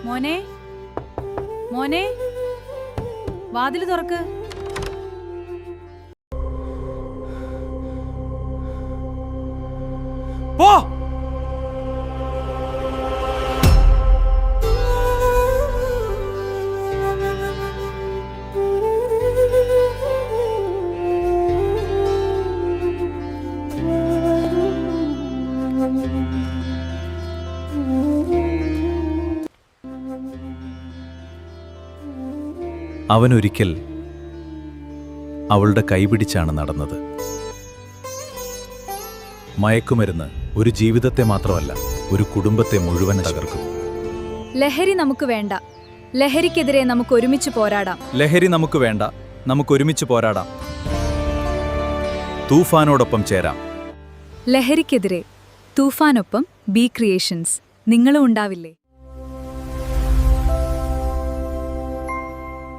മോനെ മോനെ വാതില് തുറക്ക്. പോ. അവനൊരിക്കൽ അവളുടെ കൈപിടിച്ചാണ് നടന്നത്. മയക്കുമരുന്ന് ഒരു ജീവിതത്തെ മാത്രമല്ല, ഒരു കുടുംബത്തെ മുഴുവൻ തകർക്കും. ലഹരി നമുക്ക് വേണ്ട. ലഹരിക്കെതിരെ നമുക്ക് ഒരുമിച്ച് പോരാടാം. ലഹരി നമുക്ക് വേണ്ട, നമുക്കൊരുമിച്ച് പോരാടാം. തൂഫാനോടൊപ്പം ചേരാം. ലഹരിക്കെതിരെ തൂഫാനൊപ്പം ബി ക്രിയേഷൻസ്. നിങ്ങളും ഉണ്ടാവില്ലേ?